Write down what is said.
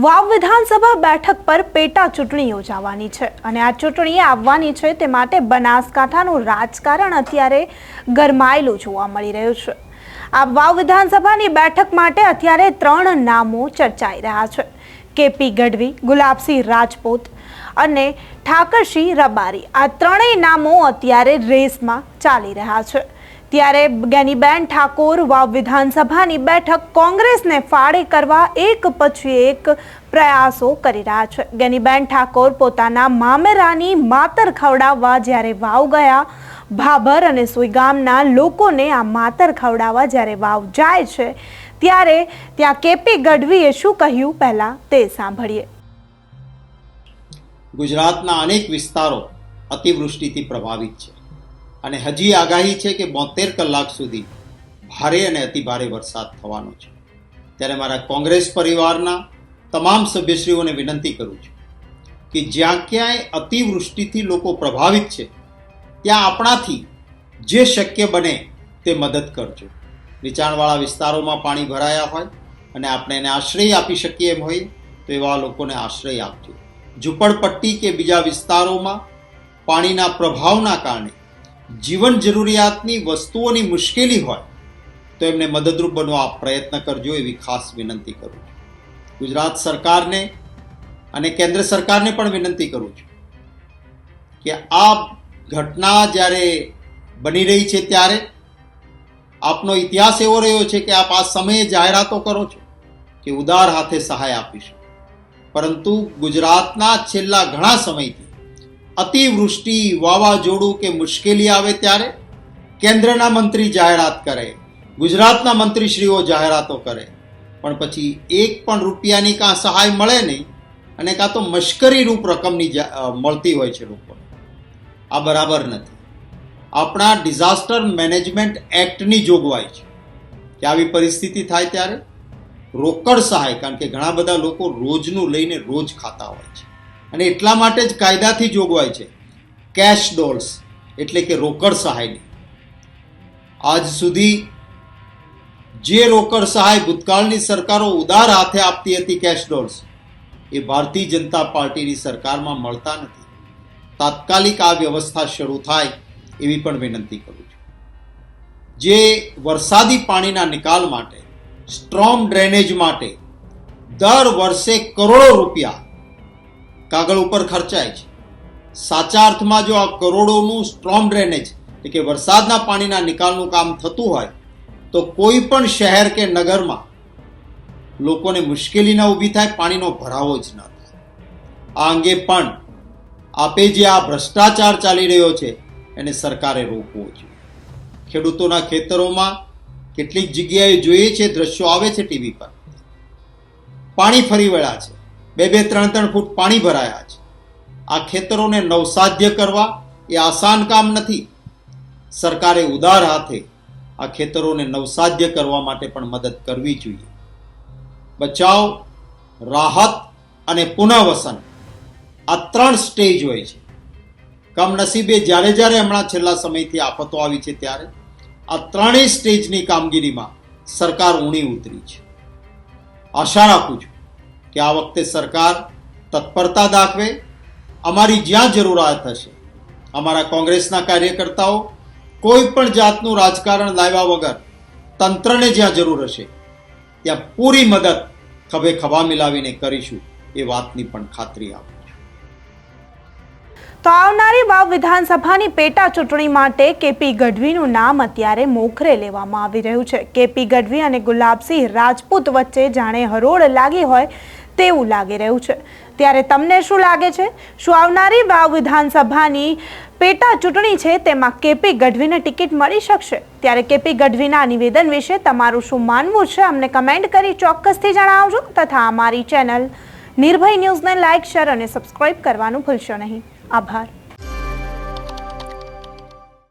વાવ વિધાનસભા બેઠક પર પેટા ચૂંટણી યોજાવાની છે અને આ ચૂંટણી આવવાની છે તે માટે બનાસકાંઠાનું રાજકારણ અત્યારે ગરમાયેલું જોવા મળી રહ્યું છે। આ વાવ વિધાનસભાની બેઠક માટે અત્યારે 3 નામો ચર્ચાઈ રહ્યા છે। કેપી ગઢવી, ગુલાબસિંહ રાજપૂત અને ઠાકરસિંહ રબારી, આ ત્રણેય નામો અત્યારે રેસમાં ચાલી રહ્યા છે। ત્યારે ગેનીબેન ઠાકોર વાવ વિધાનસભાની બેઠક કોંગ્રેસને ફાળે કરવા એક પછી એક પ્રયાસો કરી રહ્યા છે। ગેનીબેન ઠાકોર પોતાના મામેરાની માતર ખવડાવવા જ્યારે વાવ ગયા, ભાભર અને સુઈગામના લોકોને આ માતર ખવડાવવા જ્યારે વાવ જાય છે ત્યારે ત્યાં કેપી ગઢવીએ શું કહ્યું, પહેલા તે સાંભળીએ। ગુજરાતના અનેક વિસ્તારો અતિવૃષ્ટિથી પ્રભાવિત છે અને હજી આગાહી છે કે 72 કલાક સુધી ભારે અને અતિભારે વરસાદ થવાનો છે। ત્યારે મારા કોંગ્રેસ પરિવારના તમામ સભ્યશ્રીઓને વિનંતી કરું છું કે જ્યાં ક્યાંય અતિવૃષ્ટિથી લોકો પ્રભાવિત છે ત્યાં આપણાથી જે શક્ય બને તે મદદ કરજો। નીચાણવાળા વિસ્તારોમાં પાણી ભરાયા હોય અને આપણે એને આશ્રય આપી શકીએ એમ હોય તો એવા લોકોને આશ્રય આપજો। ઝૂંપડપટ્ટી કે બીજા વિસ્તારોમાં પાણીના પ્રભાવના કારણે જીવન જરૂરિયાતની વસ્તુઓની મુશ્કેલી હોય તો એમને મદદરૂપ બનવા પ્રયત્ન કરજો એવી ખાસ વિનંતી કરું છું। ગુજરાત સરકારને અને કેન્દ્ર સરકારને પણ વિનંતી કરું છું કે આ ઘટના જ્યારે બની રહી છે ત્યારે આપનો ઇતિહાસ એવો રહ્યો છે કે આપ આ સમયે જાહેરાતો કરો છો કે ઉદાર હાથે સહાય આપીશું, પરંતુ ગુજરાતના છેલ્લા ઘણા સમયથી અતિવૃષ્ટિ, વાવાઝોડું કે મુશ્કેલી આવે ત્યારે કેન્દ્રના મંત્રી જાહેરાત કરે, ગુજરાતના મંત્રીશ્રીઓ જાહેરાતો કરે, પણ પછી એક પણ રૂપિયાની કાં સહાય મળે નહીં અને કાં તો મશ્કરી રૂપ રકમની મળતી હોય છે લોકોને। આ બરાબર નથી। આપણા ડિઝાસ્ટર મેનેજમેન્ટ એક્ટની જોગવાઈ છે કે આવી પરિસ્થિતિ થાય ત્યારે રોકડ સહાય, કારણ કે ઘણા બધા લોકો રોજનું લઈને રોજ ખાતા હોય છે અને એટલા માટે જ કાયદાથી જોગવાઈ છે કેશ ડોલ્સ એટલે કે રોકડ સહાયની। આજ સુધી જે રોકડ સહાય ભૂતકાળની સરકારો ઉદાર હાથે આપતી હતી કેશ ડોલ્સ, એ ભારતીય જનતા પાર્ટીની સરકારમાં મળતા નથી। તાત્કાલિક આ વ્યવસ્થા શરૂ થાય એવી પણ વિનંતી કરું છું। જે વરસાદી પાણીના નિકાલ માટે, સ્ટ્રોમ ડ્રેનેજ માટે દર વર્ષે કરોડો રૂપિયા કાગળ ઉપર ખર્ચાય છે, સાચા અર્થમાં જો આ કરોડોનું સ્ટ્રોમ ડ્રેનેજ એટલે કે વરસાદના પાણીના નિકાલનું કામ થતું હોય તો કોઈ પણ શહેર કે નગરમાં લોકોને મુશ્કેલી ન ઊભી થાય, પાણીનો ભરાવો જ ન થાય। આ અંગે પણ આપે જે આ ભ્રષ્ટાચાર ચાલી રહ્યો છે એને સરકારે રોકવો જોઈએ। ખેડૂતોના ખેતરોમાં કેટલીક જગ્યાએ જોઈએ છે, દ્રશ્યો આવે છે ટીવી પર, પાણી ફરી વળ્યા છે, 2-2, 3-3 ફૂટ પાણી ભરાયા છે। આ ખેતરોને નવસાધ્ય કરવા એ આસાન કામ નથી। સરકારે ઉદાર હાથે આ ખેતરોને નવસાધ્ય કરવા માટે પણ મદદ કરવી જોઈએ। બચાવ, રાહત અને પુનઃવસન આ 3 સ્ટેજ હોય છે। કમનસીબે જ્યારે જ્યારે હમણાં છેલ્લા સમયથી આફતો આવી છે ત્યારે આ 3 સ્ટેજની કામગીરીમાં સરકાર ઊણી ઉતરી છે। આશા રાખું છું કે આ વખતે સરકાર તત્પરતા દાખવે। અમારી જ્યાં જરૂરિયાત હશે, અમારા કોંગ્રેસના કાર્યકર્તાઓ કોઈ પણ જાતનું રાજકારણ લાવ્યા વગર તંત્રને જ્યાં જરૂર હશે ત્યાં પૂરી મદદ ખભે ખભા મિલાવીને કરીશું એ વાતની પણ ખાતરી આપું છું। તો આવનારી વાવ વિધાનસભાની પેટા ચૂંટણી માટે કેપી ગઢવીનું નામ અત્યારે મોખરે લેવામાં આવી રહ્યું છે। કેપી ગઢવી અને ગુલાબસિંહ રાજપૂત વચ્ચે જાણે હરોળ લાગી હોય તેવું લાગી રહ્યું છે। ત્યારે તમને શું લાગે છે? શું આવનારી વાવ વિધાનસભાની પેટા ચૂંટણી છે તેમાં કેપી ગઢવીને ટિકિટ મળી શકશે? ત્યારે કેપી ગઢવીના નિવેદન વિશે તમારું શું માનવું છે અમને કમેન્ટ કરી ચોક્કસથી જણાવજો, તથા અમારી ચેનલ નિર્ભય ન્યૂઝને લાઇક, શેર અને સબસ્ક્રાઇબ કરવાનું ભૂલશો નહીં। આભાર।